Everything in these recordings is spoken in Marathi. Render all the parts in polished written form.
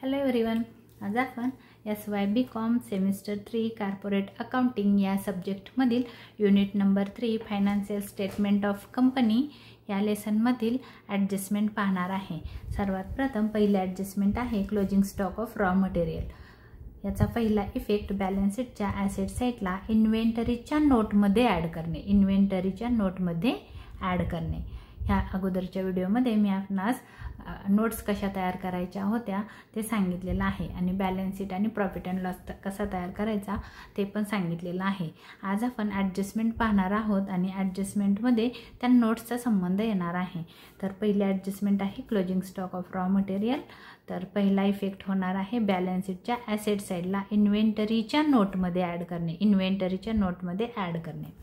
हॅलो एव्हरीवन, आज आपण SYBCom सेमिस्टर 3 कॉर्पोरेट अकाउंटिंग या सब्जेक्टमधील unit number 3 financial statement of company या लेसनमधील ॲडजस्टमेंट पाहणार आहे। सर्वात प्रथम पहिले ॲडजस्टमेंट आहे closing stock of raw material. याचा पहिला इफेक्ट बॅलन्स शीटच्या ॲसेट साईडला इन्व्हेंटरीच्या नोटमध्ये ॲड करणे। इन्व्हेंटरीच्या नोटमध्ये ॲड करणे ह्या अगोदरच्या व्हिडिओमध्ये मी आपणास नोट्स कशा तयार करायच्या होत्या ते सांगितलेलं आहे आणि बॅलन्स शीट आणि प्रॉफिट अँड लॉस कसा तयार करायचा ते पण सांगितलेलं आहे। आज आपण ॲडजस्टमेंट पाहणार आहोत आणि ॲडजस्टमेंटमध्ये त्या नोट्सचा संबंध येणार आहे। तर पहिले ॲडजस्टमेंट आहे closing stock of raw material. तर पहिला इफेक्ट होणार आहे बॅलन्स शीटच्या ॲसेट साईडला इन्व्हेंटरीच्या नोटमध्ये ॲड करणे। इन्व्हेंटरीच्या नोटमध्ये ॲड करणे।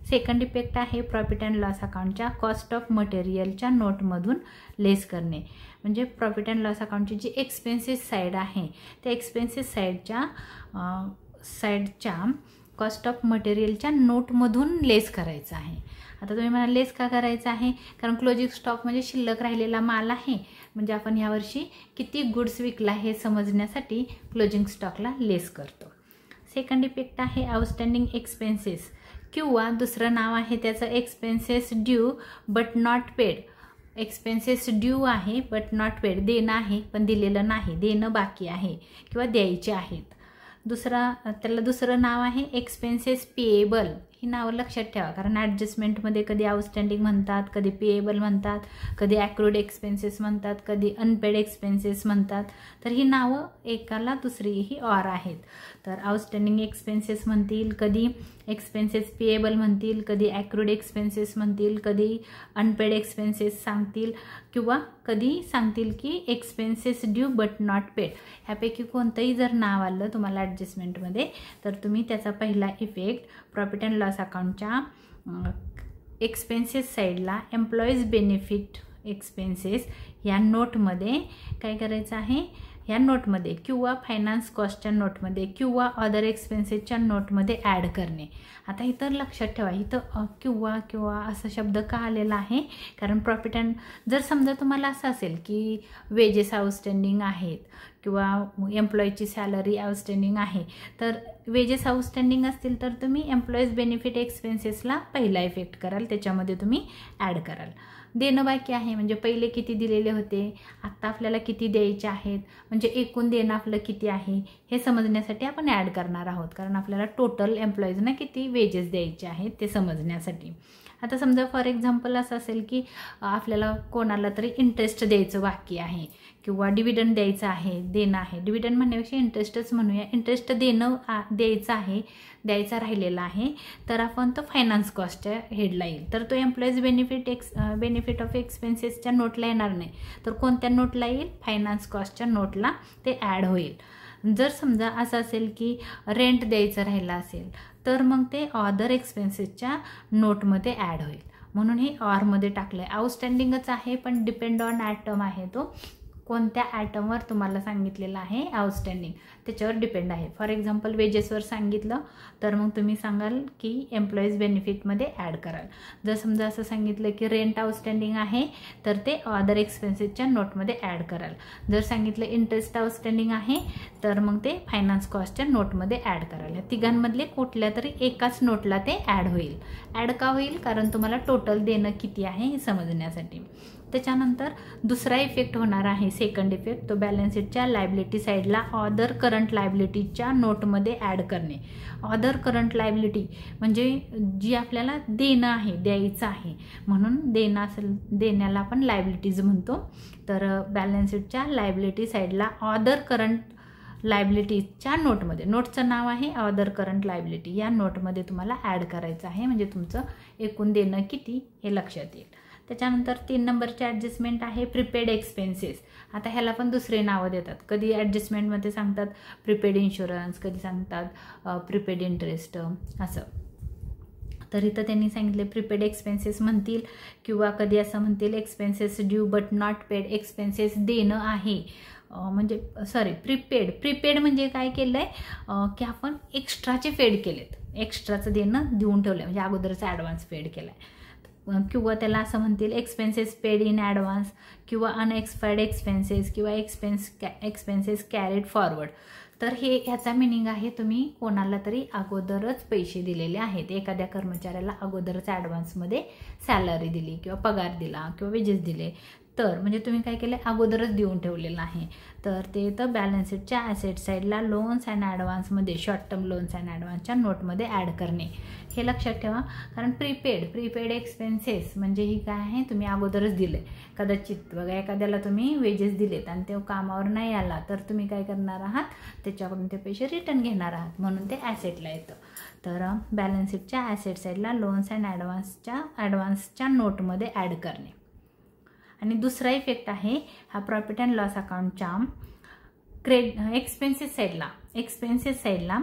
सेकंड इफेक्ट आहे प्रॉफिट अँड लॉस अकाउंटच्या कॉस्ट ऑफ मटेरियलच्या नोटमधून लेस करणे। म्हणजे प्रॉफिट अँड लॉस अकाउंटची जी एक्सपेन्सेस साईड आहे त्या एक्सपेन्सेस साईडच्या कॉस्ट ऑफ मटेरियलच्या नोटमधून लेस करायचं आहे। आता तुम्ही मला लेस का करायचं आहे, कारण क्लोजिंग स्टॉक म्हणजे शिल्लक राहिलेला माल आहे, म्हणजे आपण यावर्षी किती गुड्स विकला हे समजण्यासाठी क्लोजिंग स्टॉकला लेस करतो। सेकंड इफेक्ट आहे आउटस्टँडिंग एक्सपेन्सेस किंवा दुसरं नाव आहे त्याचं expenses due but not paid. Expenses due आहे बट नॉट पेड, देणं आहे पण दिलेलं नाही, देणं बाकी आहे किंवा द्यायचे आहेत। त्याला दुसरं नाव आहे एक्सपेन्सेस पेएबल। ही नावं लक्षात ठेवा, कारण ॲडजस्टमेंटमध्ये कधी आउटस्टँडिंग म्हणतात, कधी पेएबल म्हणतात, कधी ॲक्रूड एक्सपेन्सेस म्हणतात, कधी अनपेड एक्सपेन्सेस म्हणतात। तर ही नावं एकाला दुसरीही ऑर आहेत। तर आउटस्टँडिंग एक्सपेन्सेस म्हणतील, कधी एक्सपेन्सेस पेएबल म्हणतील, कधी ॲक्रूड एक्सपेन्सेस म्हणतील, कधी अनपेड एक्सपेन्सेस सांगतील किंवा कधी सांगतील की expenses due but not paid. ह्यापैकी कोणतंही जर नाव आलं तुम्हाला ॲडजस्टमेंटमध्ये तर तुम्ही त्याचा पहिला इफेक्ट प्रॉफिट अँड लॉस अकाउंटच्या एक्सपेन्सेस साईडला एम्प्लॉईज बेनिफिट एक्सपेन्सेस या नोटमध्ये काय करायचं आहे, या नोटमध्ये किंवा फायनान्स कॉस्टच्या नोटमध्ये किंवा अदर एक्सपेन्सेसच्या नोटमध्ये ॲड करणे। आता इथं लक्षात ठेवा, इथं किंवा असा शब्द का आलेला आहे, कारण प्रॉफिट अँड जर समजा तुम्हाला असं असेल की वेजेस आउटस्टँडिंग आहेत किंवा एम्प्लॉईची सॅलरी आउटस्टँडिंग आहे, तर वेजेस आउटस्टँडिंग असतील तर तुम्ही एम्प्लॉईज बेनिफिट एक्सपेन्सेसला पहिला इफेक्ट कराल, त्याच्यामध्ये तुम्ही ॲड कराल। देणं बाकी आहे म्हणजे पहिले किती दिलेले होते, आत्ता आपल्याला किती द्यायचे आहेत, म्हणजे एकूण देणं आपलं किती आहे हे समजण्यासाठी आपण ॲड करणार आहोत, कारण आपल्याला टोटल एम्प्लॉईजना किती वेजेस द्यायचे आहेत ते समजण्यासाठी। आता समजा फॉर एक्झाम्पल असं असेल की आपल्याला कोणाला तरी इंटरेस्ट द्यायचं बाकी आहे किंवा डिव्हिडंड द्यायचं आहे, देणं आहे, डिव्हिडंड म्हणण्यापेक्षा इंटरेस्टच म्हणूया, इंटरेस्ट देणं द्यायचं आहे, द्यायचा राहिलेला आहे, तर आपण तो फायनान्स कॉस्टच्या हेडला येईल। तर तो एम्प्लॉईज बेनिफिट ऑफ एक्सपेन्सेसच्या नोटला येणार नाही, तर कोणत्या नोटला येईल, फायनान्स कॉस्टच्या नोटला ते ॲड होईल। जर समजा असं असेल की रेंट द्यायचं राहिलं असेल तर मग ते अदर एक्सपेन्सेसच्या नोटमध्ये ॲड होईल, म्हणून हे ऑरमध्ये टाकलं आहे। आउटस्टँडिंगच आहे पण डिपेंड ऑन ॲटम आहे, तो कोणत्या ॲटमवर तुम्हाला सांगितलेलं आहे आउटस्टँडिंग त्याच्यावर डिपेंड आहे। फॉर एक्झाम्पल वेजेसवर सांगितलं तर मग तुम्ही सांगाल की एम्प्लॉईज बेनिफिटमध्ये ॲड कराल। जर समजा असं सांगितलं की रेंट आउटस्टँडिंग आहे तर ते अदर एक्सपेन्सेसच्या नोटमध्ये ॲड कराल। जर सांगितलं इंटरेस्ट आउटस्टँडिंग आहे तर मग ते फायनान्स कॉस्टच्या नोटमध्ये ॲड कराल। या तिघांमधले कुठल्या तरी एकाच नोटला ते ॲड होईल। ॲड का होईल, कारण तुम्हाला टोटल देणं किती आहे हे समजण्यासाठी। त्याच्यानंतर दुसरा इफेक्ट होणार आहे सेकंड इफेक्ट, तो बॅलन्स शीटच्या लायबिलिटी साईडला अदर करंट लायबिलिटीच्या नोटमध्ये ॲड करणे। अदर करंट लायबिलिटी म्हणजे जी आपल्याला देणं आहे, द्यायचं आहे, म्हणून देणं असेल, देण्याला आपण लायबिलिटीज म्हणतो। तर बॅलन्स शीटच्या लायबिलिटी साईडला अदर करंट लायबिलिटीच्या नोटमध्ये, नोटचं नाव आहे अदर करंट लायबिलिटी, या नोटमध्ये तुम्हाला ॲड करायचं आहे, म्हणजे तुमचं एकूण देणं किती हे लक्षात येईल। त्याच्यानंतर 3 नंबरचे ॲडजस्टमेंट आहे प्रीपेड एक्सपेन्सेस। आता ह्याला पण दुसरे नावं देतात, कधी ॲडजस्टमेंटमध्ये सांगतात प्रीपेड इन्शुरन्स, कधी सांगतात प्रीपेड इंटरेस्ट असं। तर इथं त्यांनी सांगितले प्रीपेड एक्सपेन्सेस म्हणतील किंवा कधी असं म्हणतील expenses due but not paid. Expenses देणं आहे म्हणजे प्रीपेड म्हणजे काय केलं आहे की आपण एक्स्ट्राचे पेड केलेत, एक्स्ट्राचं देणं देऊन ठेवलं म्हणजे अगोदरचं ॲडव्हान्स पेड केलं आहे। किंवा त्याला असं म्हणतील एक्सपेन्सेस पेड इन ॲडव्हान्स किंवा अनएक्सपायर्ड एक्सपेन्सेस किंवा एक्सपेन्सेस कॅरीड फॉरवर्ड. तर हे ह्याचा मिनिंग आहे तुम्ही कोणाला तरी अगोदरच पैसे दिलेले आहेत, एखाद्या कर्मचाऱ्याला अगोदरच ॲडव्हान्समध्ये सॅलरी दिली किंवा पगार दिला किंवा वेजेस दिले, तर म्हणजे तुम्ही काय केलं, अगोदरच देऊन ठेवलेलं आहे. तर ते तर बॅलन्स शीटच्या ॲसेट साईडला लोन्स अँड ॲडव्हान्समध्ये शॉर्ट टर्म लोन्स अँड ॲडव्हान्सच्या नोटमध्ये ॲड करणे, हे लक्षात ठेवा. कारण प्रीपेड एक्सपेन्सेस म्हणजे ही काय आहे, तुम्ही अगोदरच दिले. कदाचित बघा एखाद्याला तुम्ही वेजेस दिलेत आणि ते कामावर नाही आला, तर तुम्ही काय करणार आहात, त्याच्याकडून ते पैसे रिटर्न घेणार आहात, म्हणून ते ॲसेटला येतं. तर बॅलन्स शीटच्या ॲसेट साईडला लोन्स अँड ॲडव्हान्सच्या नोटमध्ये ॲड करणे. आणि दुसरा इफेक्ट आहे हा प्रॉफिट अँड लॉस अकाउंटच्या एक्सपेन्सेस साईडला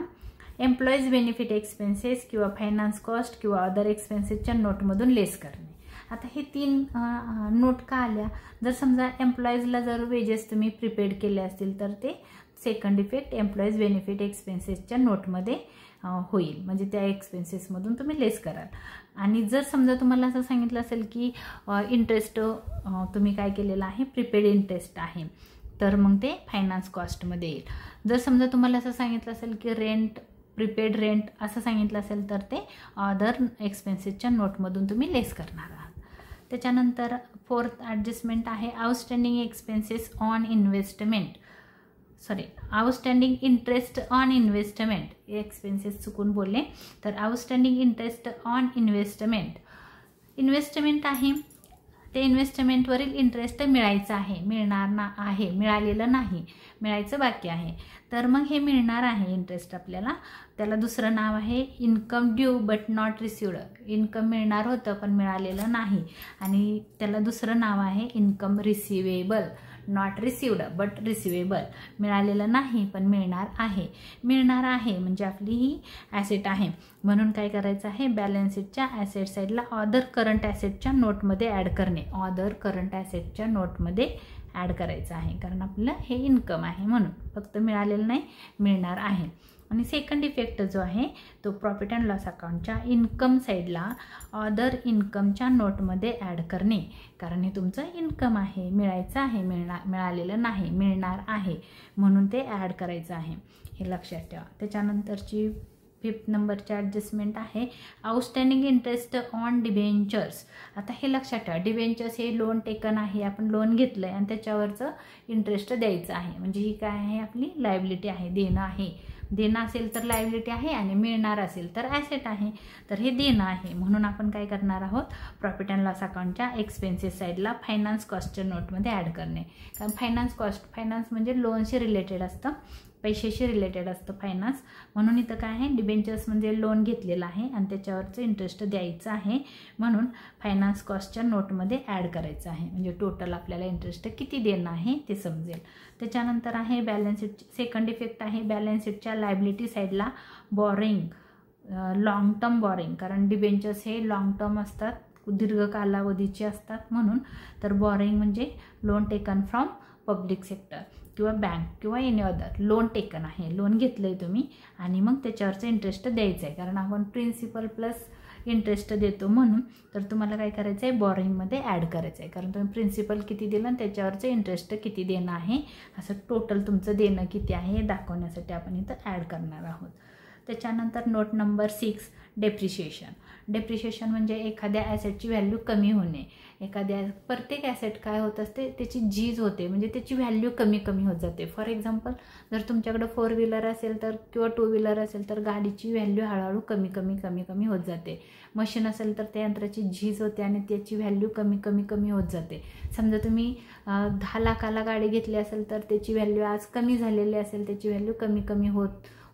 एम्प्लॉईज बेनिफिट एक्सपेन्सेस किंवा फायनान्स कॉस्ट किंवा अदर एक्सपेन्सेसच्या नोटमधून लेस करणे. आता हे 3 नोट का आल्या, जर समजा एम्प्लॉईजला जर वेजेस तुम्ही प्रीपेड केले असतील तर ते सेकंड इफेक्ट एम्प्लॉईज बेनिफिट एक्सपेन्सेसच्या नोटमध्ये होईल, म्हणजे त्या एक्सपेन्सेसमधून तुम्ही लेस कराल. आणि जर समजा तुम्हाला असं सांगितलं असेल की इंटरेस्ट तुम्ही काय केलेलं आहे, प्रीपेड इंटरेस्ट आहे, तर मग ते फायनान्स कॉस्टमध्ये येईल. जर समजा तुम्हाला असं सांगितलं असेल की प्रीपेड रेंट असं सांगितलं असेल तर ते अदर एक्सपेन्सेसच्या नोटमधून तुम्ही लेस करणार आहात. त्याच्यानंतर फोर्थ ॲडजस्टमेंट आहे outstanding interest on investment. Expenses चुकून बोलले, तर आउटस्टँडिंग इंटरेस्ट ऑन इन्व्हेस्टमेंट आहे, ते इन्व्हेस्टमेंटवरील इंटरेस्ट मिळायचं आहे, मिळालेलं नाही, मिळायचं बाकी आहे. तर मग हे मिळणार आहे इंटरेस्ट आपल्याला, त्याला दुसरं नाव आहे income due but not received. Income मिळणार होतं पण मिळालेलं नाही, आणि त्याला दुसरं नाव आहे income receivable, not received but receivable. मिळालेलं नाही पण मिळणार आहे म्हणजे आपली ही ॲसेट आहे. म्हणून काय करायचं आहे, बॅलन्स शीटच्या ॲसेट साईडला अदर करंट ॲसेटच्या नोटमध्ये ॲड करणे. अदर करंट ॲसेटच्या नोटमध्ये ॲड करायचं आहे, कारण आपलं हे इन्कम आहे म्हणून, फक्त मिळालेलं नाही, मिळणार आहे. आणि सेकंड इफेक्ट जो आहे तो प्रॉफिट अँड लॉस अकाउंटच्या इन्कम साईडला अदर इन्कमच्या नोटमध्ये ॲड करणे, कारण हे तुमचं इन्कम आहे, मिळायचं आहे, मिळालेलं नाही, मिळणार आहे, म्हणून ते ॲड करायचं आहे, हे लक्षात ठेवा. त्याच्यानंतरची 5th नंबरची ॲडजस्टमेंट आहे आउटस्टँडिंग इंटरेस्ट ऑन डिबेंचर्स. आता हे लक्षात ठेवा, डिबेंचर्स हे लोन टेकन आहे, आपण लोन घेतलं आहे आणि त्याच्यावरचं इंटरेस्ट द्यायचं आहे, म्हणजे ही काय आहे, आपली लायबिलिटी आहे, देणं आहे. देणं असेल तर लायबिलिटी आहे आणि मिळणार असेल तर ॲसेट आहे, तर हे देणं आहे. म्हणून आपण काय करणार आहोत, प्रॉफिट अँड लॉस अकाउंटच्या एक्सपेन्सेस साईडला फायनान्स कॉस्टच्या नोटमध्ये ॲड करणे. कारण फायनान्स म्हणजे लोनशी रिलेटेड असतं, पैशाशी रिलेटेड असतं फायनान्स. म्हणून इथं काय आहे, डिबेंचर्स म्हणजे लोन घेतलेलं आहे आणि त्याच्यावरचं इंटरेस्ट द्यायचं आहे, म्हणून फायनान्स कॉस्टच्या नोटमध्ये ॲड करायचं आहे, म्हणजे टोटल आपल्याला इंटरेस्ट किती देणं आहे ते समजेल. त्याच्यानंतर आहे बॅलन्स शीट, सेकंड इफेक्ट आहे बॅलन्स शीटच्या लायबिलिटी साईडला बॉरिंग, लॉंग टर्म बॉरिंग, कारण डिबेंचर्स हे लॉंग टर्म असतात, दीर्घ कालावधीचे असतात म्हणून. तर बॉरिंग म्हणजे loan taken from public sector किंवा बँक किंवा एनी अदर. लोन टेकन आहे, लोन घेतलं आहे तुम्ही आणि मग त्याच्यावरचं इंटरेस्ट द्यायचं आहे, कारण आपण प्रिन्सिपल प्लस इंटरेस्ट देतो म्हणून. तर तुम्हाला काय करायचं आहे, बॉरिंगमध्ये ॲड करायचं आहे, कारण तुम्ही प्रिन्सिपल किती दिलं आणि त्याच्यावरचं इंटरेस्ट किती देणं आहे, असं टोटल तुमचं देणं किती आहे हे दाखवण्यासाठी आपण इथं ॲड करणार आहोत. त्याच्यानंतर नोट नंबर 6 डेप्रिशिएशन म्हणजे एखाद्या ॲसेटची व्हॅल्यू कमी होणे. प्रत्येक ॲसेट काय होत असते, त्याची झीज होते, म्हणजे त्याची व्हॅल्यू कमी होत जाते. फॉर एक्झाम्पल, जर तुमच्याकडे 4 व्हीलर असेल तर किंवा 2 व्हीलर असेल तर गाडीची व्हॅल्यू हळूहळू कमी होत जाते. मशीन असेल तर त्या यंत्राची झीज होते आणि त्याची व्हॅल्यू कमी होत जाते. समजा तुम्ही 10 लाखाला गाडी घेतली असेल तर त्याची व्हॅल्यू आज कमी झालेली असेल, त्याची व्हॅल्यू कमी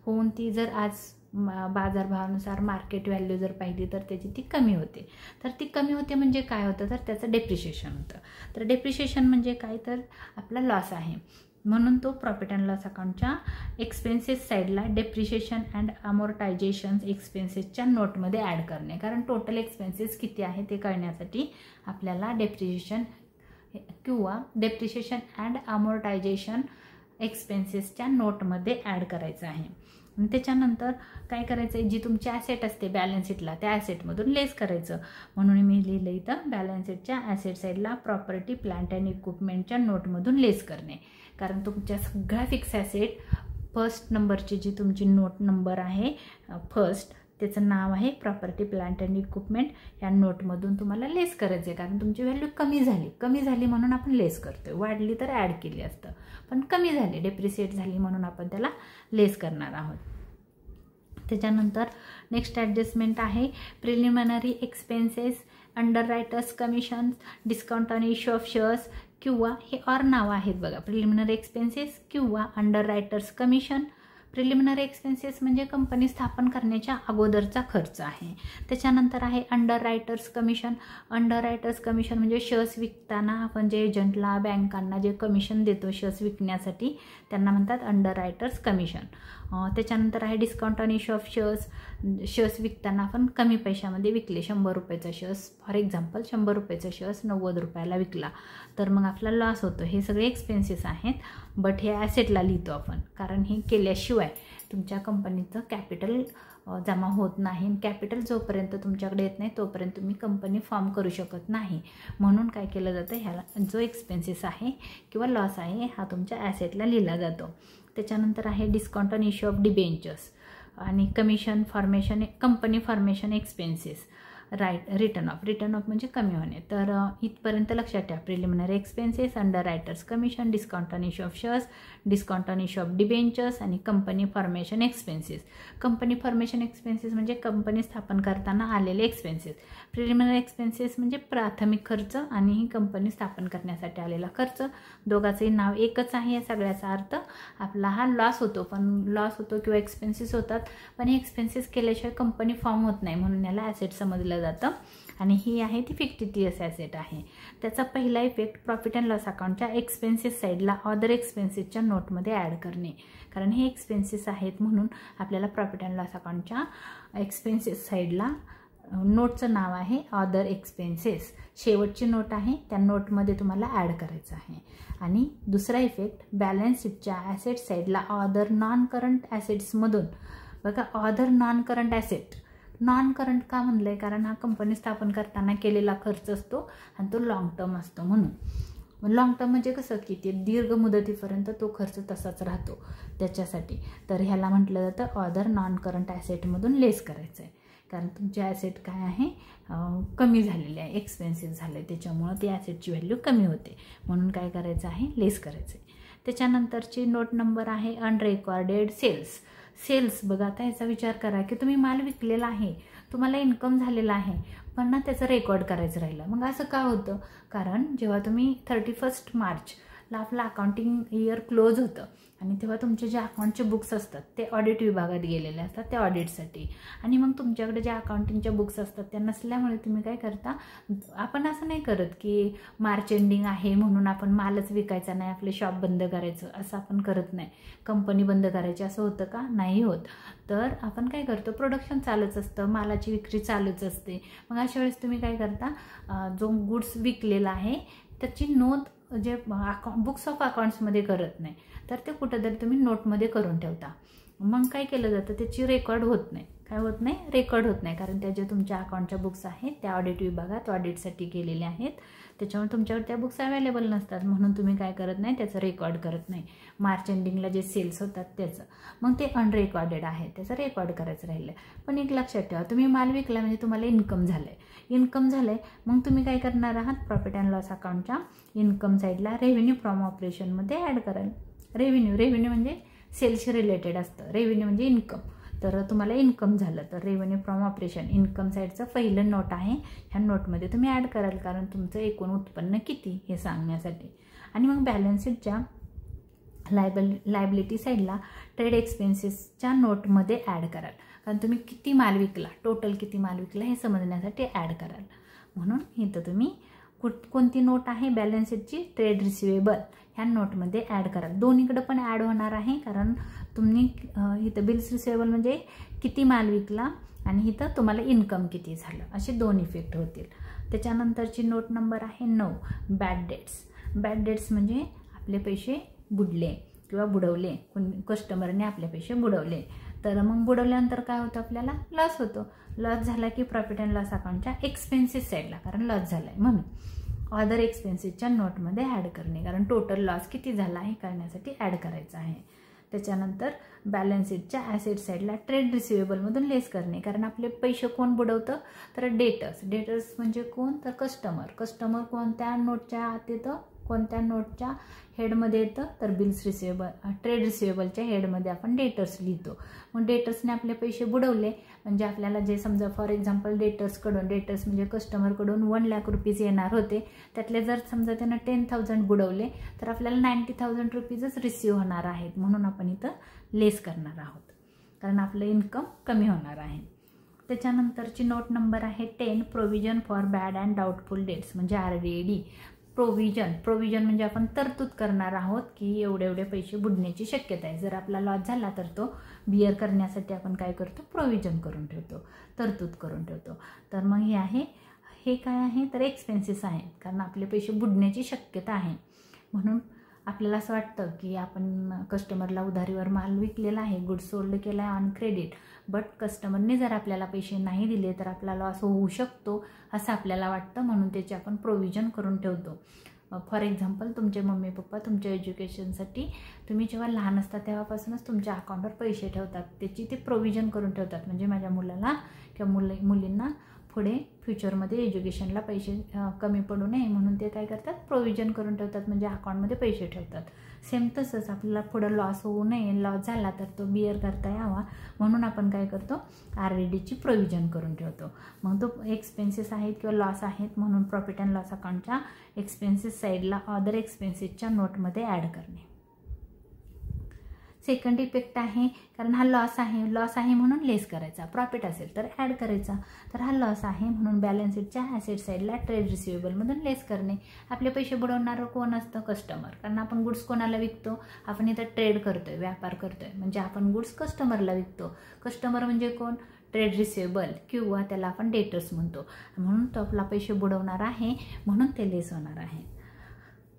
होऊन ती जर आज बाजारभावानुसार मार्केट व्हॅल्यू जर पाहिली तर त्याची ती कमी होते. तर ती कमी होते म्हणजे काय होतं, तर त्याचं डेप्रिशिएशन होतं. तर डेप्रिशिएशन म्हणजे काय, तर आपला लॉस आहे. म्हणून तो प्रॉफिट अँड लॉस अकाउंटच्या एक्सपेन्सेस साईडला डेप्रिशिएशन अँड अमोर्टायझेशन एक्सपेन्सेसच्या नोटमध्ये ॲड करणे. कारण टोटल एक्सपेन्सेस किती आहे ते कळण्यासाठी आपल्याला डेप्रिशिएशन अँड अमोर्टायझेशन एक्सपेन्सेसच्या नोटमध्ये ॲड करायचं आहे. आणि त्याच्यानंतर काय करायचं आहे, जी तुमची ॲसेट असते बॅलन्स शीटला त्या ॲसेटमधून लेस करायचं. म्हणून मी लिहिलं इथं बॅलन्स शीटच्या ॲसेट साईडला प्रॉपर्टी प्लांट अँड इक्विपमेंटच्या नोटमधून लेस करणे. कारण तुमच्या सगळ्या फिक्स ॲसेट फर्स्ट नंबरची जी तुमची नोट नंबर आहे फर्स्ट, त्याचं नाव आहे प्रॉपर्टी प्लांट अँड इक्विपमेंट, या नोटमधून तुम्हाला लेस करायचं आहे. कारण तुमची व्हॅल्यू कमी झाली म्हणून आपण लेस करतो आहे. वाढली तर ॲड केली असतं, पण कमी झाली डेप्रिसिएट झाली म्हणून आपण त्याला लेस करणार आहोत. त्याच्यानंतर नेक्स्ट ॲडजस्टमेंट आहे preliminary expenses, underwriters commission, discount on issue of shares किंवा हे ऑर नाव आहेत बघा. प्रिलिमिनरी एक्सपेन्सेस किंवा under writers commission. Preliminary expenses म्हणजे कंपनी स्थापन करण्याच्या अगोदरचा खर्च आहे. त्याच्यानंतर आहे under writers commission. Under writers commission म्हणजे शेअर्स विकताना आपण जे एजंटला बँकांना जे कमिशन देतो शेअर्स विकण्यासाठी त्यांना म्हणतात अंडर रायटर्स कमिशन. त्याच्यानंतर आहे discount on issue of shares. Shares विकताना आपण कमी पैशामध्ये विकले, 100 रुपयाचा शेअर्स फॉर एक्झाम्पल 100 रुपयाचा शेअर्स 90 रुपयाला विकला तर मग आपला लॉस होतो. हे सगळे एक्सपेन्सेस आहेत, बट हे ॲसेटला लिहितो आपण, कारण हे केल्याशिवाय तुमच्या कंपनीचं कॅपिटल जमा होत नाही. कॅपिटल जोपर्यंत तुमच्याकडे येत नाही तोपर्यंत तुम्ही कंपनी फॉर्म करू शकत नाही. म्हणून काय केलं जातं, ह्याला जो एक्सपेन्सेस आहे किंवा लॉस आहे हा तुमच्या ॲसेटला लिहिला जातो. त्याच्यानंतर आहे discount on issue of debentures आणि commission formation, company formation expenses, return of म्हणजे कमी होणे. तर इथपर्यंत लक्षात ठेवा. Preliminary expenses, underwriters commission, discount on issue of shares, discount on issue of debentures आणि company formation expenses. Company formation expenses म्हणजे कंपनी स्थापन करताना आलेले एक्सपेन्सेस. प्रिलिमिनरी एक्सपेन्सेस म्हणजे प्राथमिक खर्च आणि ही कंपनी स्थापन करण्यासाठी आलेला खर्च. दोघांचंही नाव एकच आहे. या सगळ्याचा अर्थ आपला हा लॉस होतो, पण लॉस होतो किंवा एक्सपेन्सेस होतात, पण हे एक्सपेन्सेस केल्याशिवाय कंपनी फॉर्म होत नाही म्हणून याला ॲसेट समजलं जातं. आणि ही आहे ती फिक्टिटियस ॲसेट आहे. त्याचा पहिला इफेक्ट प्रॉफिट अँड लॉस अकाउंटच्या एक्सपेन्सेस साईडला अदर एक्सपेन्सेसच्या नोटमध्ये ॲड करणे. कारण हे एक्सपेन्सेस आहेत म्हणून आपल्याला प्रॉफिट अँड लॉस अकाउंटच्या एक्सपेन्सेस साईडला नोटचं नाव आहे अदर एक्सपेन्सेस. शेवटची नोट आहे त्या नोटमध्ये तुम्हाला ॲड करायचं आहे. आणि दुसरा इफेक्ट बॅलन्स शीटच्या ॲसेट साईडला अदर नॉन करंट ॲसेट्समधून बघा. Other non current asset, non current का म्हणलं आहे, कारण हा कंपनी स्थापन करताना केलेला खर्च असतो आणि तो लाँग टर्म असतो. म्हणून लाँग टर्म म्हणजे कसं की ते दीर्घ मुदतीपर्यंत तो खर्च तसाच राहतो त्याच्यासाठी. तर ह्याला म्हटलं जातं अदर नॉन करंट ॲसेटमधून लेस करायचं आहे. कारण तुमचे ॲसेट काय आहे कमी झालेले आहे, एक्सपेन्सिव्ह झाले, त्याच्यामुळं ती ॲसेटची व्हॅल्यू कमी होते. म्हणून काय करायचं आहे, लेस करायचं आहे. त्याच्यानंतरची नोट नंबर आहे अनरेकॉर्डेड सेल्स. सेल्स बघा, आता ह्याचा विचार करा की तुम्ही माल विकलेला आहे, तुम्हाला इन्कम झालेला आहे, पण ना त्याचं रेकॉर्ड करायचं राहिलं. मग असं का होतं, कारण जेव्हा तुम्ही 31 मार्चला आपलं अकाउंटिंग इयर क्लोज होतं आणि तेव्हा तुमचे जे अकाउंटचे बुक्स असतात ते ऑडिट विभागात गेलेले असतात त्या ऑडिटसाठी. आणि मग तुमच्याकडे ज्या अकाउंटिंगच्या बुक्स असतात त्या नसल्यामुळे तुम्ही काय करता, आपण असं नाही करत की मार्च एंडिंग आहे म्हणून आपण मालच विकायचा नाही, आपले शॉप बंद करायचं, असं आपण करत नाही. कंपनी बंद करायची असं होतं का, नाही होत. तर आपण काय करतो, प्रोडक्शन चालूच असतं, मालाची विक्री चालूच असते. मग अशा वेळेस तुम्ही काय करता, जो गुड्स विकलेला आहे त्याची नोंद जे बुक्स ऑफ अकाउंट्समध्ये करत नाही, तर ते कुठंतरी तुम्ही नोटमध्ये करून ठेवता. मग काय केलं जातं, त्याची रेकॉर्ड होत नाही. काय होत नाही, रेकॉर्ड होत नाही, कारण त्या जे तुमच्या अकाउंटच्या बुक्स आहेत त्या ऑडिट विभागात ऑडिटसाठी गेलेल्या आहेत, त्याच्यामुळे तुमच्याकडे त्या बुक्स अवेलेबल नसतात. म्हणून तुम्ही काय करत नाही, त्याचं रेकॉर्ड करत नाही. मार्च एंडिंगला जे सेल्स होतात त्याचं, मग ते अनरेकॉर्डेड आहे, त्याचं रेकॉर्ड करायचं राहिलं. पण एक लक्षात ठेवा, तुम्ही माल विकला म्हणजे तुम्हाला इन्कम झालं आहे, मग तुम्ही काय करणार आहात, प्रॉफिट अँड लॉस अकाउंटच्या इन्कम साईडला रेव्हेन्यू फ्रॉम ऑपरेशनमध्ये ॲड कराल. रेव्हेन्यू म्हणजे सेल्सशी रिलेटेड असतं, रेव्हेन्यू म्हणजे इन्कम. तर तुम्हाला इन्कम झालं तर रेव्हेन्यू फ्रॉम ऑपरेशन इन्कम साईडचं पहिलं नोट आहे, ह्या नोटमध्ये तुम्ही ॲड कराल, कारण तुमचं एकूण उत्पन्न किती हे सांगण्यासाठी. आणि मग बॅलन्स शीटच्या लायबिलिटी साईडला ट्रेड एक्सपेन्सेसच्या नोटमध्ये ॲड कराल, कारण तुम्ही किती माल विकला, टोटल किती माल विकला हे समजण्यासाठी ॲड कराल. म्हणून इथं तुम्ही कोणती नोट आहे, बॅलन्स शीटची ट्रेड रिसिवेबल ह्या नोटमध्ये ॲड कराल. दोन्हीकडे पण ॲड होणार आहे, कारण तुम्ही इथं बिल्स रिसिवेबल म्हणजे किती माल विकला आणि इथं तुम्हाला इन्कम किती झालं, असे दोन इफेक्ट होतील. त्याच्यानंतरची नोट नंबर आहे 9, बॅड डेट्स. बॅड डेट्स म्हणजे आपले पैसे बुडले किंवा बुडवले, कस्टमरने आपले पैसे बुडवले. तर मग बुडवल्यानंतर काय होतं, आपल्याला लॉस होतो. लॉस झाला की प्रॉफिट अँड लॉस अकाउंटच्या एक्सपेन्सेस साईडला, कारण लॉस झाला आहे म्हणून अदर एक्सपेन्सेसच्या नोटमध्ये ॲड करणे, कारण टोटल लॉस किती झाला हे करण्यासाठी ॲड करायचं आहे. त्याच्यानंतर बॅलन्स शीटच्या ॲसेट साईडला ट्रेड रिसिवेबलमधून लेस करणे, कारण आपले पैसे कोण बुडवतं, तर डेटर्स म्हणजे कोण, तर कस्टमर कोणत्या नोटच्या आत येतं, कोणत्या नोटच्या हेडमध्ये येतं, तर बिल्स रिसिवेबल ट्रेड रिसिवेबलच्या हेडमध्ये आपण डेटर्स लिहितो. मग डेटर्सने आपले पैसे बुडवले म्हणजे आपल्याला जे समजा फॉर एक्झाम्पल डेटर्स म्हणजे कस्टमरकडून 1 लाख रुपीज येणार होते, त्यातले जर समजा त्यानं 10,000 बुडवले तर आपल्याला 90,000 रुपीजच रिसिव्ह होणार आहेत, म्हणून आपण इथं लेस करणार आहोत, कारण आपलं इन्कम कमी होणार आहे. त्याच्यानंतरची नोट नंबर आहे 10, provision for bad and doubtful debts म्हणजे RDD. प्रोव्हिजन म्हणजे आपण तरतूद करणार आहोत की एवढे पैसे बुडण्याची शक्यता आहे. जर आपला लॉस झाला तर तो बिअर करण्यासाठी आपण काय करतो, प्रोव्हिजन करून ठेवतो, तरतूद करून ठेवतो. तर मग हे काय आहे, तर एक्सपेन्सेस आहेत, कारण आपले पैसे बुडण्याची शक्यता आहे. म्हणून आपल्याला असं वाटतं की आपण कस्टमरला उधारीवर माल विकलेला आहे, गुड्स सोल्ड केला आहे ऑन क्रेडिट, बट कस्टमरने जर आपल्याला पैसे नाही दिले तर आपला लॉस होऊ शकतो असं आपल्याला वाटतं, म्हणून त्याचे आपण प्रोव्हिजन करून ठेवतो. फॉर एक्झाम्पल तुमचे मम्मी पप्पा तुमच्या एज्युकेशनसाठी तुम्ही जेव्हा लहान असता तेव्हापासूनच तुमच्या अकाउंटवर पैसे ठेवतात, त्याची ते प्रोव्हिजन करून ठेवतात, म्हणजे माझ्या मुलाला किंवा मुलींना पुढे फ्युचरमध्ये एज्युकेशनला पैसे कमी पडू नये म्हणून ते काय करतात, प्रोव्हिजन करून ठेवतात, म्हणजे अकाउंटमध्ये पैसे ठेवतात. सेम तसंच आपल्याला पुढं लॉस होऊ नये, लॉस झाला तर तो बिअर करता यावा म्हणून आपण काय करतो, RDDची प्रोव्हिजन करून ठेवतो. मग तो एक्सपेन्सेस आहेत किंवा लॉस आहेत म्हणून प्रॉफिट अँड लॉस अकाउंटच्या एक्सपेन्सेस साईडला अदर एक्सपेन्सेसच्या नोटमध्ये ॲड करणे. सेकंड इफेक्ट आहे, कारण हा लॉस आहे म्हणून लेस करायचा, प्रॉफिट असेल तर ॲड करायचा. तर हा लॉस आहे म्हणून बॅलन्स शीटच्या ॲसेट साईडला ट्रेड रिसिवेबलमधून लेस करणे. आपले पैसे बुडवणारं कोण असतं, कस्टमर, कारण आपण गुड्स कोणाला विकतो, आपण इथं ट्रेड करतोय, व्यापार करतोय, म्हणजे आपण गुड्स कस्टमरला विकतो. कस्टमर म्हणजे कोण, ट्रेड रिसिवेबल किंवा त्याला आपण डेटर्स म्हणतो, म्हणून तो आपला पैसे बुडवणार आहे म्हणून ते लेस होणार आहे.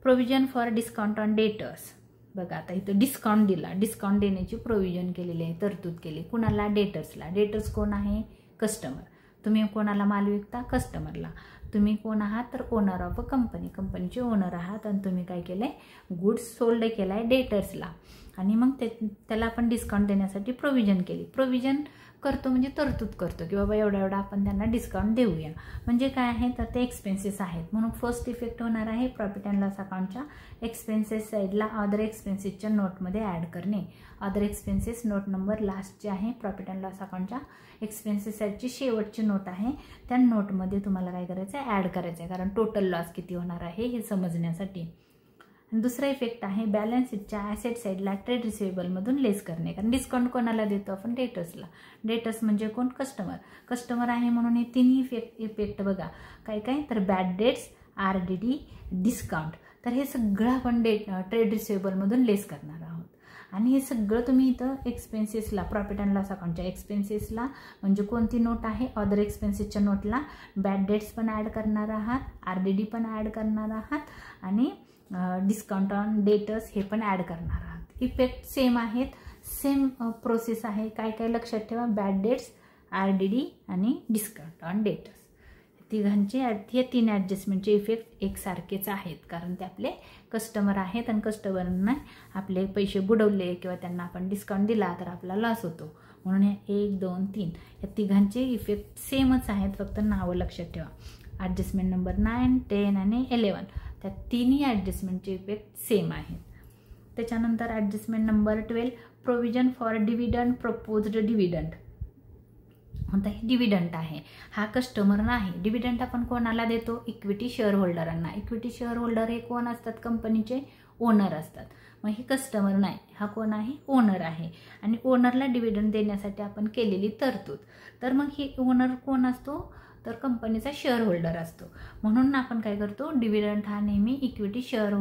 Provision for discount on debtors, बघा आता इथं डिस्काउंट दिला, डिस्काउंट देण्याची प्रोव्हिजन केलेली आहे, तरतूद केली. कुणाला, डेटर्सला. डेटर्स कोण आहे, कस्टमर. तुम्ही कोणाला माल विकता, कस्टमरला. तुम्ही कोण आहात, तर ओनर ऑफ अ कंपनीचे ओनर आहात आणि तुम्ही काय केलं आहे, गुड्स सोल्ड केला आहे डेटर्सला आणि मग त्याला आपण डिस्काउंट देण्यासाठी प्रोव्हिजन केली. प्रोव्हिजन करतो म्हणजे तरतूद करतो की बाबा एवढा आपण त्यांना डिस्काउंट देऊया, म्हणजे काय आहे, तर ते एक्सपेन्सेस आहेत. म्हणून फर्स्ट इफेक्ट होणार आहे प्रॉफिट अँड लॉस अकाउंटच्या एक्सपेन्सेस साईडला अदर एक्सपेन्सेसच्या नोटमध्ये ॲड करणे. अदर एक्सपेन्सेस नोट नंबर लास्टची आहे, प्रॉफिट अँड लॉस अकाउंटच्या एक्सपेन्सेस साईडची शेवटची नोट आहे, त्या नोटमध्ये तुम्हाला काय करायचं आहे, ॲड करायचं आहे, कारण टोटल लॉस किती होणार आहे हे समजण्यासाठी. दुसरा इफेक्ट आहे बॅलन्स शीटच्या ॲसेट साईडला ट्रेड रिसिवेबलमधून लेस करणे, कारण डिस्काउंट कोणाला देतो आपण, डेटर्सला. डेटर्स म्हणजे कोण, कस्टमर आहे म्हणून हे तिन्ही इफेक्ट बघा काय तर बॅड डेट्स, RDD, डिस्काउंट. तर हे सगळं आपण ट्रेड रिसिवेबलमधून लेस करणार आहोत आणि हे सगळं तुम्ही इथं एक्सपेन्सेसला, प्रॉफिट अँड लॉस अकाउंटच्या एक्सपेन्सेसला म्हणजे कोणती नोट आहे, अदर एक्सपेन्सेसच्या नोटला बॅड डेट्स पण ॲड करणार आहात, RDD पण ॲड करणार आहात आणि डिस्काउंट ऑन डेटर्स हे पण ॲड करणार आहात. इफेक्ट सेम आहेत, सेम प्रोसेस आहे. काय लक्षात ठेवा, बॅड डेट्स, RDD आणि डिस्काउंट ऑन डेटर्स तिघांचे हे 3 ॲडजस्टमेंटचे इफेक्ट एकसारखेच आहेत, कारण ते आपले कस्टमर आहेत आणि कस्टमरना आपले पैसे बुडवले किंवा त्यांना आपण डिस्काउंट दिला तर आपला लॉस होतो, म्हणून हे 1, 2, 3 या तिघांचे इफेक्ट सेमच आहेत, फक्त नावं लक्षात ठेवा. ॲडजस्टमेंट नंबर 9, 10 आणि 11 त्या तिन्ही ॲडजस्टमेंटचे इफेक्ट सेम आहेत. त्याच्यानंतर adjustment number 12, provision for dividend, proposed dividend. आता हे डिव्हिडंट आहे, हा कस्टमर नाही. डिव्हिडंट आपण कोणाला देतो, इक्विटी शेअर होल्डरांना. इक्विटी शेअर होल्डर हे कोण असतात, कंपनीचे ओनर असतात. मग हे कस्टमर नाही, हा कोण आहे, ओनर आहे आणि ओनरला डिव्हिडंड देण्यासाठी आपण केलेली तरतूद. तर मग हे ओनर कोण असतो, तर कंपनीचा शेअर होल्डर असतो, म्हणून आपण काय करतो, डिव्हिडंड हा नेहमी इक्विटी शेअर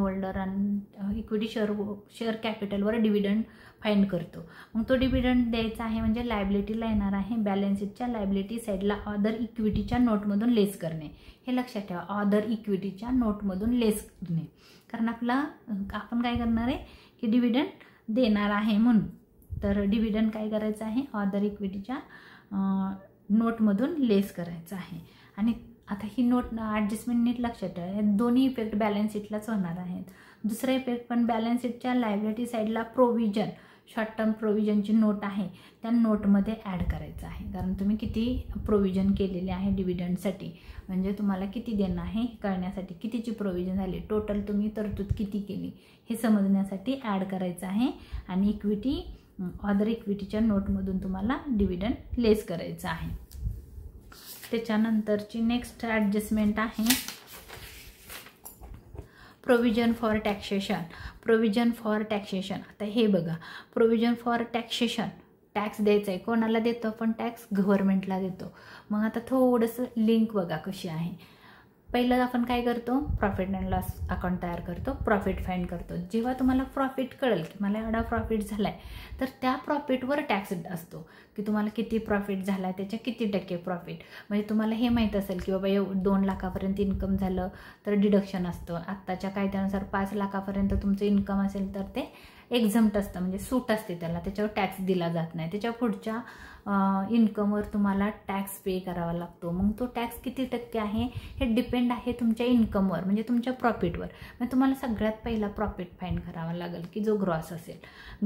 कॅपिटलवर डिव्हिडंड फाइंड करतो. मग तो डिव्हिडंड द्यायचा आहे म्हणजे लायबिलिटीला येणार आहे, बॅलन्स शीटच्या लायबिलिटी साईडला अदर इक्विटीच्या नोटमधून लेस करणे. हे लक्षात ठेवा, अदर इक्विटीच्या नोटमधून लेस करणे, कारण आपण काय करणार आहे की डिव्हिडंड देणार आहे म्हणून. तर डिव्हिडंड काय करायचं आहे, अदर इक्विटीच्या नोटमधून लेस करायचं आहे. आणि आता ही नोट ॲडजस्टमेंट नीट लक्षात ठेवा, हे दोन्ही इफेक्ट बॅलन्स शीटलाच होणार आहेत. दुसरा इफेक्ट पण बॅलन्स शीटच्या लायबिलिटी साईडला प्रोव्हिजन, शॉर्ट टर्म प्रोव्हिजनची नोट आहे त्या नोटमध्ये ॲड करायचं आहे. कारण तुम्ही किती प्रोव्हिजन केलेले आहे डिव्हिडंडसाठी, म्हणजे तुम्हाला किती देणं आहे हे कळण्यासाठी, कितीची प्रोव्हिजन झाली, टोटल तुम्ही तरतूद किती केली हे समजण्यासाठी ॲड करायचं आहे. आणि इक्विटी अदर इक्विटीच्या नोटमधून तुम्हाला डिव्हिडंड लेस करायचं आहे. त्याच्यानंतरची नेक्स्ट ॲडजस्टमेंट आहे provision for taxation. Provision for taxation, आता हे बघा, प्रोव्हिजन फॉर टॅक्सेशन, टॅक्स द्यायचा आहे. कोणाला देतो आपण टॅक्स? गव्हर्नमेंटला देतो. मग आता थोडंसं लिंक बघा कशी आहे. पहिलं आपण काय करतो, प्रॉफिट अँड लॉस अकाउंट तयार करतो, प्रॉफिट फाइंड करतो. जेव्हा तुम्हाला प्रॉफिट कळेल की मला एवढा प्रॉफिट झाला आहे, तर त्या प्रॉफिटवर टॅक्स असतो की तुम्हाला किती प्रॉफिट झाला आहे, त्याच्या किती टक्के प्रॉफिट. म्हणजे तुम्हाला हे माहीत असेल की बाबा 2 लाखापर्यंत इन्कम झालं तर डिडक्शन असतं. आत्ताच्या कायद्यानुसार 5 लाखापर्यंत तुमचं इन्कम असेल तर ते एक्झम्प्ट असतं, म्हणजे सूट असते त्याला, त्याच्यावर टॅक्स दिला जात नाही. त्याच्या पुढच्या इन्कमवर तुम्हाला टॅक्स पे करावा लागतो. मग तो टॅक्स किती टक्के आहे हे डिपेंड आहे तुमच्या इन्कमवर, म्हणजे तुमच्या प्रॉफिटवर. मग तुम्हाला सगळ्यात पहिला प्रॉफिट फाइंड करावा लागेल की जो ग्रॉस असेल.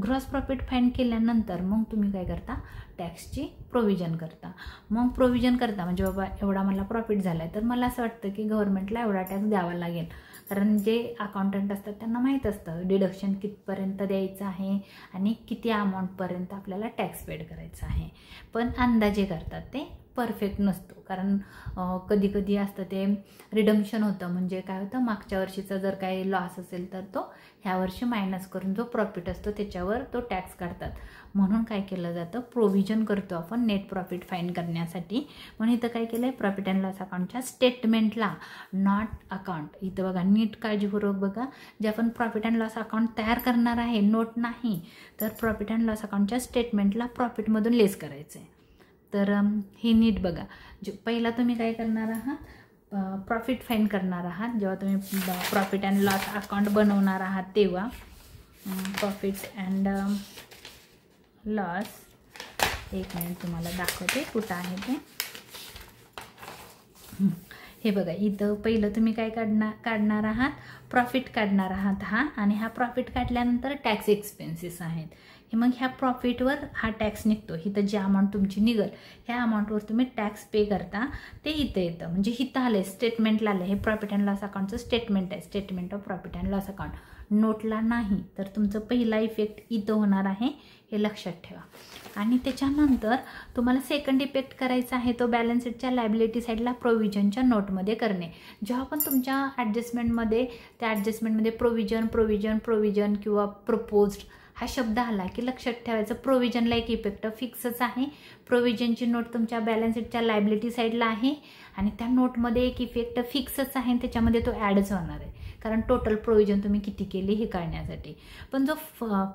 ग्रॉस प्रॉफिट फाइंड केल्यानंतर मग तुम्ही काय करता, टॅक्सची प्रोव्हिजन करता. मग प्रोव्हिजन करता म्हणजे बाबा एवढा मला प्रॉफिट झाला आहे, तर मला असं वाटतं की गव्हर्नमेंटला एवढा टॅक्स द्यावा लागेल. कारण जे अकाउंटंट असतात त्यांना माहीत असतं डिडक्शन कितपर्यंत द्यायचं आहे आणि किती अमाऊंटपर्यंत आपल्याला टॅक्स पेड करायचा आहे. पण अंदाजे करतात, ते परफेक्ट नसतो. कारण कधी कधी असतं ते रिडम्शन होतं, म्हणजे काय होतं, मागच्या वर्षीचा जर काही लॉस असेल तर तो ह्या वर्षी मायनस करून जो प्रॉफिट असतो त्याच्यावर तो टॅक्स काढतात. म्हणून काय केलं जातं, प्रोव्हिजन करतो आपण नेट प्रॉफिट फाइंड करण्यासाठी. म्हणून इथं काय केलं आहे, प्रॉफिट अँड लॉस अकाउंटच्या स्टेटमेंटला, नॉट अकाउंट, इथं बघा नीट काळजीपूर्वक बघा, जे आपण प्रॉफिट अँड लॉस अकाउंट तयार करणार आहे, नोट नाही, तर प्रॉफिट अँड लॉस अकाउंटच्या स्टेटमेंटला प्रॉफिटमधून लेस करायचं आहे. तर हे नीट बघा. पहिला तुम्ही काय करणार आहात, प्रॉफिट फाइंड करणार आहात. जेव्हा तुम्ही प्रॉफिट अँड लॉस अकाउंट बनवणार आहात तेव्हा प्रॉफिट अँड लॉस, एक मिनिट तुम्हाला दाखवते कुठं आहे ते. हे बघा, इथं पहिलं तुम्ही काय काढणार आहात, प्रॉफिट काढणार आहात हा. आणि हा प्रॉफिट काढल्यानंतर टॅक्स एक्सपेन्सेस आहेत. हे मग ह्या प्रॉफिटवर हा टॅक्स निघतो. इथं जी अमाऊंट तुमची निघेल ह्या अमाऊंटवर तुम्ही टॅक्स पे करता, ते इथं येतं. म्हणजे इथं आलं आहे, स्टेटमेंटला आलं. हे प्रॉफिट अँड लॉस अकाउंटचं स्टेटमेंट आहे, statement of profit and loss account. नोटला नाही, तर तुमचं पहिला इफेक्ट इथं होणार आहे, हे लक्षात ठेवा. आणि त्याच्यानंतर तुम्हाला सेकंड इफेक्ट करायचा आहे तो बॅलन्स शीटच्या लायबिलिटी साईडला प्रोव्हिजनच्या नोटमध्ये करणे. जेव्हा पण तुमच्या ॲडजस्टमेंटमध्ये, त्या ॲडजस्टमेंटमध्ये प्रोव्हिजन किंवा प्रपोज्ड हा शब्द आला की लक्षात ठेवायचं, प्रोव्हिजनला एक इफेक्ट फिक्सच आहे. प्रोव्हिजनची नोट तुमच्या बॅलन्स शीटच्या लायबिलिटी साईडला आहे आणि त्या नोटमध्ये एक इफेक्ट फिक्सच आहे, त्याच्यामध्ये तो ॲडच होणार आहे. कारण टोटल प्रोव्हिजन तुम्ही किती केली हे कळण्यासाठी. पण जो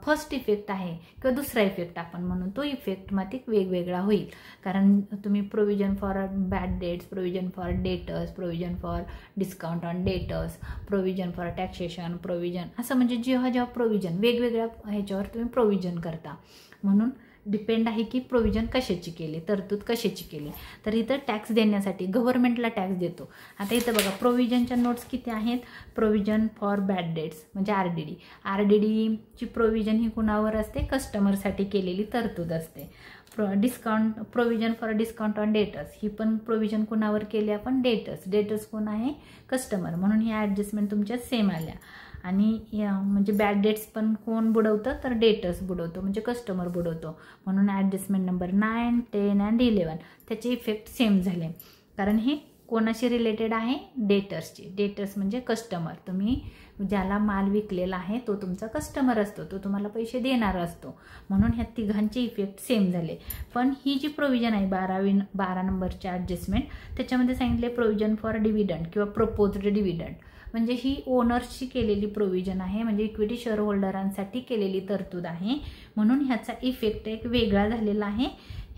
फर्स्ट इफेक्ट आहे किंवा दुसरा इफेक्ट आपण म्हणून, तो इफेक्ट मातिक वेगवेगळा होईल. कारण तुम्ही provision for bad debts, provision for debtors, provision for discount on debtors, provision for taxation, provision, असं म्हणजे जेव्हा प्रोव्हिजन वेगवेगळ्या ह्याच्यावर तुम्ही प्रोव्हिजन करता. म्हणून डिपेंड आहे की प्रोव्हिजन कशाची केली, तरतूद कशाची केली. तर इथं टॅक्स देण्यासाठी गव्हर्नमेंटला टॅक्स देतो. आता इथं बघा प्रोव्हिजनच्या नोट्स किती आहेत, प्रोव्हिजन फॉर बॅड डेट्स म्हणजे आरडीडीची प्रोव्हिजन ही कुणावर असते, कस्टमरसाठी केलेली तरतूद असते. Provision for discount on debtors ही पण प्रोव्हिजन कुणावर केली आपण, डेटर्स कोण आहे, कस्टमर. म्हणून ह्या ॲडजस्टमेंट तुमच्या सेम आल्या. आणि म्हणजे बॅड डेट्स पण कोण बुडवतं, तर डेटर्स बुडवतो, म्हणजे कस्टमर बुडवतो. म्हणून ॲडजस्टमेंट नंबर 9, 10 and 11 त्याचे इफेक्ट सेम झाले. कारण हे कोणाशी रिलेटेड आहे, डेटर्सची. डेटर्स म्हणजे कस्टमर, तुम्ही ज्याला माल विकलेला आहे तो तुमचा कस्टमर असतो, तो तुम्हाला पैसे देणारा असतो. म्हणून ह्या तिघांचे इफेक्ट सेम झाले. पण ही जी प्रोव्हिजन आहे 12 नंबरची ॲडजस्टमेंट, त्याच्यामध्ये सांगितले प्रोव्हिजन फॉर डिव्हिडंड किंवा प्रपोज्ड डिव्हिडंड, म्हणजे ही ओनर्सची केलेली प्रोव्हिजन आहे, म्हणजे इक्विटी शेअर होल्डरांसाठी केलेली तरतूद आहे. म्हणून ह्याचा इफेक्ट एक वेगळा झालेला आहे,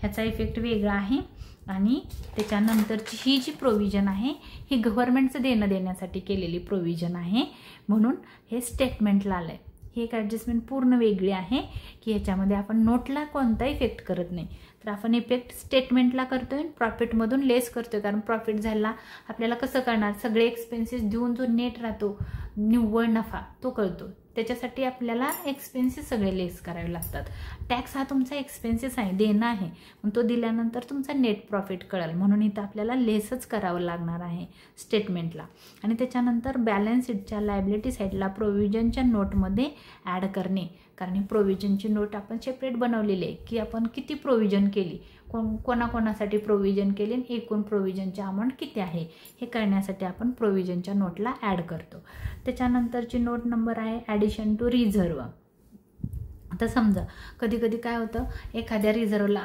ह्याचा इफेक्ट वेगळा आहे. आणि त्याच्यानंतरची ही जी प्रोव्हिजन आहे ही गव्हर्नमेंटचं देणं देण्यासाठी केलेली प्रोव्हिजन आहे. म्हणून हे स्टेटमेंटला आलं आहे. ही एक ॲडजस्टमेंट पूर्ण वेगळी आहे की ह्याच्यामध्ये आपण नोटला कोणता इफेक्ट करत नाही, तर आपण इफेक्ट स्टेटमेंटला करतोय, प्रॉफिटमधून लेस करतोय. कारण प्रॉफिट झाला आपल्याला कसं करणार, सगळे एक्सपेन्सेस देऊन जो नेट राहतो निव्वळ नफा तो कळतो, त्याच्यासाठी आपल्याला एक्सपेन्सेस सगळे लेस करावे लागतात. टॅक्स हा तुमचा एक्सपेन्सेस आहे, देणं आहे, मग तो दिल्यानंतर तुमचा नेट प्रॉफिट कळेल, म्हणून इथं आपल्याला लेसच करावं लागणार आहे स्टेटमेंटला. आणि त्याच्यानंतर बॅलन्स शीटच्या लायबिलिटी साईडला प्रोव्हिजनच्या नोटमध्ये ॲड करणे. कारण ही प्रोव्हिजनची नोट आपण सेपरेट बनवलेली आहे की आपण किती प्रोव्हिजन केली, कोणाकोणासाठी प्रोव्हिजन केली, एकूण प्रोव्हिजनची अमाऊंट किती आहे हे कळण्यासाठी आपण प्रोव्हिजनच्या नोटला ॲड करतो. त्याच्यानंतरची नोट नंबर आहे ॲडिशन टू रिझर्व. आता समजा कधी कधी काय होतं, एखाद्या रिझर्वला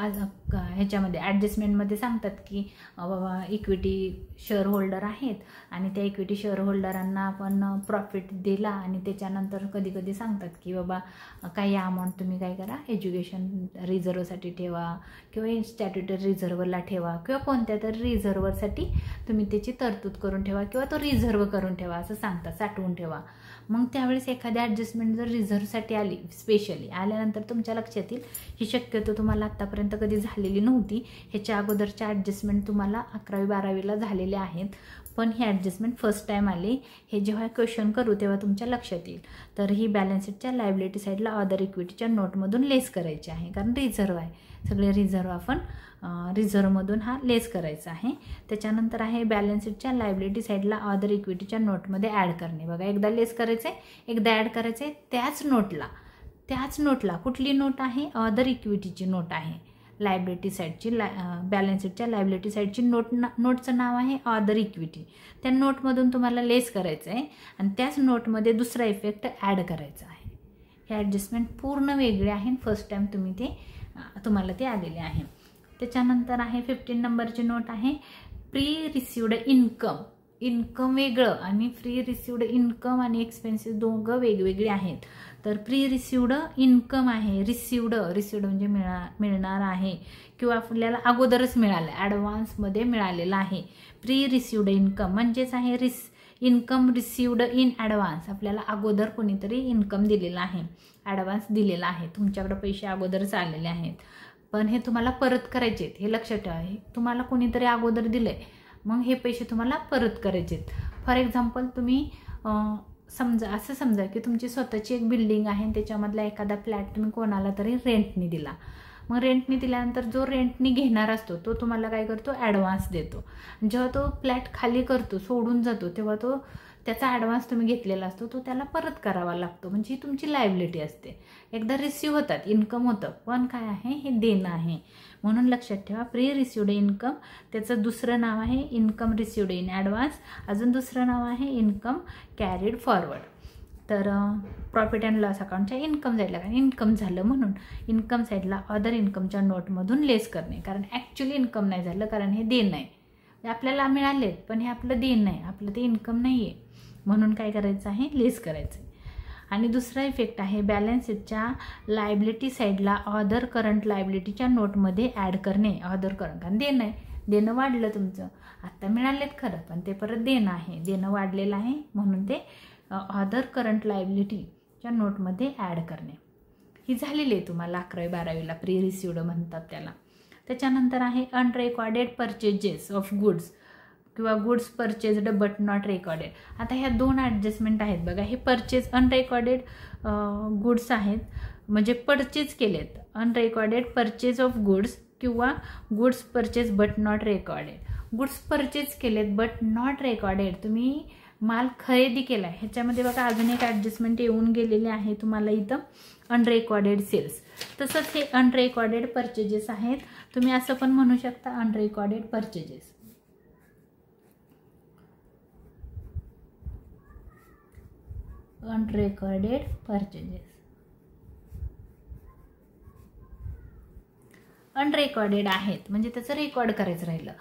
ह्याच्यामध्ये ॲडजस्टमेंटमध्ये सांगतात की बाबा इक्विटी शेअर होल्डर आहेत आणि त्या इक्विटी शेअर होल्डरांना आपण प्रॉफिट दिला आणि त्याच्यानंतर कधी कधी सांगतात की बाबा काही अमाऊंट तुम्ही काय करा एज्युकेशन रिझर्वसाठी ठेवा किंवा स्टॅट्युटरी रिझर्वला ठेवा किंवा कोणत्या तरी रिझर्वसाठी तुम्ही त्याची तरतूद करून ठेवा किंवा तो रिझर्व करून ठेवा असं सांगतात, साठवून ठेवा. मग त्यावेळेस एखादी ॲडजस्टमेंट जर रिझर्वसाठी आली, स्पेशली आल्यानंतर तुमच्या लक्षात येईल ही शक्यतो तुम्हाला आत्तापर्यंत कधी झालेली नव्हती. ह्याच्या अगोदरच्या ॲडजस्टमेंट तुम्हाला 11वी-12वीला झालेल्या आहेत, पण ही ॲडजस्टमेंट फर्स्ट टाईम आली. हे जेव्हा क्वेश्चन करू तेव्हा तुमच्या लक्षात येईल. तर ही बॅलन्स शीटच्या लायबिलिटी साईडला अदर इक्विटीच्या नोटमधून लेस करायची आहे, कारण रिझर्व आहे, सगळे रिझर्व आपण रिझर्वमधून हा लेस करायचा आहे. त्याच्यानंतर आहे बॅलन्स शीटच्या लायबिलिटी साईडला अदर इक्विटीच्या नोटमध्ये ॲड करणे. बघा, एकदा लेस करायचं आहे, एकदा ॲड करायचं आहे, त्याच नोटला कुठली नोट आहे, अदर इक्विटीची नोट आहे. लायबिलिटी साईडची बॅलन्स शीटच्या लायबिलिटी साईडची नोटचं नाव आहे अदर इक्विटी. त्या नोटमधून तुम्हाला लेस करायचं आहे आणि त्याच नोटमध्ये दुसरा इफेक्ट ॲड करायचा आहे. हे ॲडजस्टमेंट पूर्ण वेगळे आहे, फर्स्ट टाईम तुम्हाला ते आलेले आहे. त्याच्यानंतर आहे 15 नंबरची नोट आहे प्री रिसिव्ड इन्कम वेगळं आणि फ्री रिसिव्ड इन्कम आणि एक्सपेन्सेस दोघं वेगवेगळे आहेत. तर प्री रिसिव्ड इन्कम आहे, रिसिव्ड म्हणजे मिळणार आहे किंवा आपल्याला अगोदरच मिळालं, ॲडव्हान्समध्ये मिळालेलं आहे. प्री रिसिव्ड इन्कम म्हणजेच आहे इन्कम रिसिव्ड इन ॲडव्हान्स, आपल्याला अगोदर कोणीतरी इन्कम दिलेला आहे, ॲडव्हान्स दिलेला आहे, तुमच्याकडे पैसे अगोदरच आलेले आहेत, पण हे तुम्हाला परत करायचे आहेत. हे लक्षात ठेवा, हे तुम्हाला कोणीतरी अगोदर दिलंय, मग हे पैसे तुम्हाला परत करायचे आहेत. फॉर एक्झाम्पल तुम्ही समजा की तुमची स्वतःची एक बिल्डिंग आहे आणि त्याच्यामधला एखादा फ्लॅट तुम्ही कोणाला तरी रेंटनी दिला. मग रेंटनी दिल्यानंतर जो रेंटनी घेणार असतो तो तुम्हाला काय करतो, ॲडव्हान्स देतो. जेव्हा तो फ्लॅट खाली करतो, सोडून जातो, तेव्हा त्याचा ॲडव्हान्स तुम्ही घेतलेला असतो तो त्याला परत करावा लागतो. म्हणजे ही तुमची लायबिलिटी असते. एकदा रिसिव्ह होतात, इन्कम होतं, पण काय आहे, हे देणं आहे. म्हणून लक्षात ठेवा, प्री रिसिव्ड इन्कम, त्याचं दुसरं नाव आहे इन्कम रिसिव्ड इन ॲडव्हान्स, अजून दुसरं नाव आहे इन्कम कॅरीड फॉरवर्ड. तर प्रॉफिट अँड लॉस अकाउंटच्या इन्कम साईडला इन्कम झालं म्हणून इन्कम साईडला अदर इन्कमच्या नोटमधून लेस करणे. कारण ॲक्च्युली इन्कम नाही झालं, कारण हे देणं आहे, आपल्याला मिळालेत पण हे आपलं देणं आहे, आपलं ते इन्कम नाही आहे, म्हणून काय करायचं आहे, लेस करायचं आहे. आणि दुसरा इफेक्ट आहे बॅलन्स शीटच्या लायबिलिटी साईडला अदर करंट लायबिलिटीच्या नोटमध्ये ॲड करणे. अदर करंट आणि देणं आहे, देणं वाढलं तुमचं, आत्ता मिळालेत खरं, पण ते परत देणं आहे, देणं वाढलेलं आहे, म्हणून ते अदर करंट लायबिलिटीच्या नोटमध्ये ॲड करणे. ही झालेली आहे तुम्हाला 11वी-12वीला, प्री रिसिव्ड म्हणतात त्याला. त्याच्यानंतर आहे अनरेकॉर्डेड परचेजेस ऑफ गुड्स किंवा goods purchased but not recorded. आता ह्या दोन ॲडजस्टमेंट आहेत बघा. हे परचेज अनरेकॉर्डेड गुड्स आहेत, म्हणजे परचेज केलेत, अनरेकॉर्डेड परचेज ऑफ गुड्स किंवा goods purchase but not recorded. Goods purchase केलेत बट नॉट रेकॉर्डेड, तुम्ही माल खरेदी केला आहे, ह्याच्यामध्ये बघा अजून एक ॲडजस्टमेंट येऊन गेलेले आहे तुम्हाला इथं, अनरेकॉर्डेड सेल्स. तसंच हे अनरेकॉर्डेड परचेजेस आहेत, तुम्ही असं पण म्हणू शकता अनरेकॉर्डेड परचेजेस. अनरेकॉर्डेड परचेजेस. अनरेकॉर्डेड आहेत, म्हणजे त्याचं रेकॉर्ड करायचं राहिलं.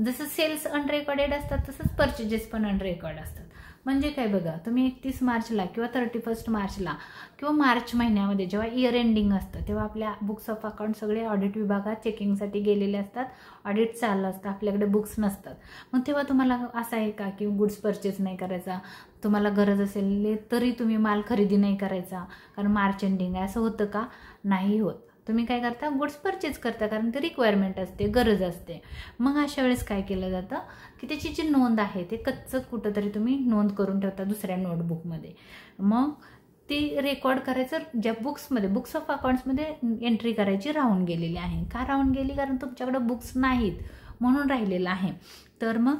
जसं सेल्स अनरेकॉर्डेड असतात तसंच परचेजेस पण अनरेकॉर्ड असतात. म्हणजे काय बघा, तुम्ही 31 मार्चला किंवा 31 मार्चला किंवा मार्च महिन्यामध्ये जेव्हा इयर एंडिंग असतं तेव्हा आपल्या बुक्स ऑफ अकाउंट सगळे ऑडिट विभागात चेकिंगसाठी गेलेले असतात, ऑडिट चाललं असतं, आपल्याकडे बुक्स नसतात. मग तेव्हा तुम्हाला असं आहे का की गुड्स परचेस नाही करायचा, तुम्हाला गरज असेल तरी तुम्ही माल खरेदी नाही करायचा कारण मार्च एंडिंग आहे, असं होतं का? नाही होत. तुम्ही काय करता? गुड्स परचेस करता कारण ते रिक्वायरमेंट असते, गरज असते. मग अशा वेळेस काय केलं जातं की त्याची जी नोंद आहे ते कच्चं कुठंतरी तुम्ही नोंद करून ठेवता दुसऱ्या नोटबुकमध्ये. मग ती रेकॉर्ड करायचं ज्या बुक्समध्ये, बुक्स ऑफ अकाउंट्समध्ये एंट्री करायची राहून गेलेली आहे. का राहून गेली? कारण तुमच्याकडे बुक्स नाहीत म्हणून राहिलेलं आहे. तर मग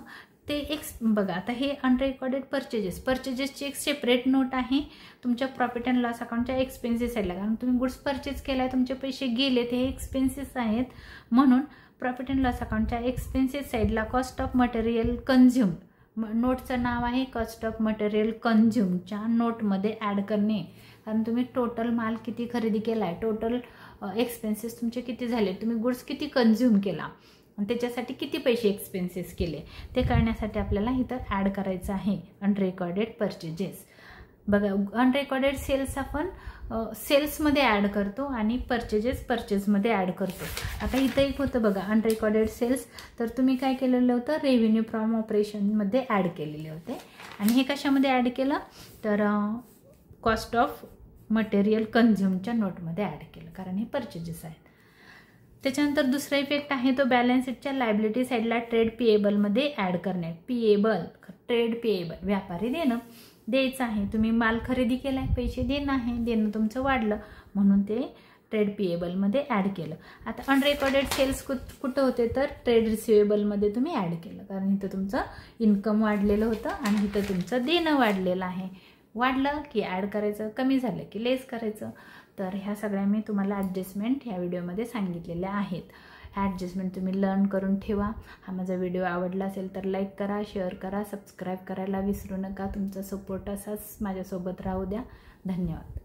ते बघा, आता हे अनरेकॉर्डेड परचेजेसची एक सेपरेट नोट आहे तुमच्या प्रॉफिट अँड लॉस अकाउंटच्या एक्सपेन्सेस साईडला. कारण तुम्ही गुड्स परचेस केलाय, तुमचे पैसे गेले, ते एक्सपेन्सेस आहेत. म्हणून प्रॉफिट अँड लॉस अकाउंटच्या एक्सपेन्सेस साईडला कॉस्ट ऑफ मटेरियल कन्झ्युम, नोटचं नाव आहे कॉस्ट ऑफ मटेरियल कन्झ्युमच्या नोटमध्ये ॲड करणे. कारण तुम्ही टोटल माल किती खरेदी केला आहे, टोटल एक्सपेन्सेस तुमचे किती झाले, तुम्ही गुड्स किती कन्झ्युम केला आणि त्याच्यासाठी किती पैसे एक्सपेन्सेस केले ते कळण्यासाठी आपल्याला इथं ॲड करायचं आहे अनरेकॉर्डेड परचेजेस. बघा, अनरेकॉर्डेड सेल्स आपण सेल्समध्ये ॲड करतो आणि परचेसमध्ये ॲड करतो. आता इथं एक होतं बघा अनरेकॉर्डेड सेल्स, तर तुम्ही काय केलेलं होतं? रेव्हेन्यू फ्रॉम ऑपरेशनमध्ये ॲड केलेले होते. आणि हे कशामध्ये ॲड केलं? तर कॉस्ट ऑफ मटेरियल कन्झ्युमच्या नोटमध्ये ॲड केलं कारण हे परचेजेस आहेत. त्याच्यानंतर दुसरा इफेक्ट आहे तो बॅलन्स शीटच्या लायबिलिटी साईडला ट्रेड पेएबलमध्ये ॲड करणे. ट्रेड पेएबल, व्यापारी देणं द्यायचं आहे. तुम्ही माल खरेदी केला आहे, पैसे देणं आहे, देणं तुमचं वाढलं म्हणून ते ट्रेड पेएबलमध्ये ॲड केलं. आता अनरेकॉर्डेड सेल्स कुठं होते? तर ट्रेड रिसिवेबलमध्ये तुम्ही ॲड केलं कारण इथं तुमचं इन्कम वाढलेलं होतं आणि इथं तुमचं देणं वाढलेलं आहे. वाढलं की ॲड करायचं, कमी झालं की लेस करायचं. तर ह्या सगळ्या मी तुम्हाला ॲडजस्टमेंट ह्या व्हिडिओमध्ये सांगितलेल्या आहेत. ॲडजस्टमेंट तुम्ही लर्न करून ठेवा. हा माझा व्हिडिओ आवडला असेल तर लाईक करा, शेअर करा, सबस्क्राईब करायला विसरू नका. तुमचा सपोर्ट असाच माझ्यासोबत राहू द्या. धन्यवाद.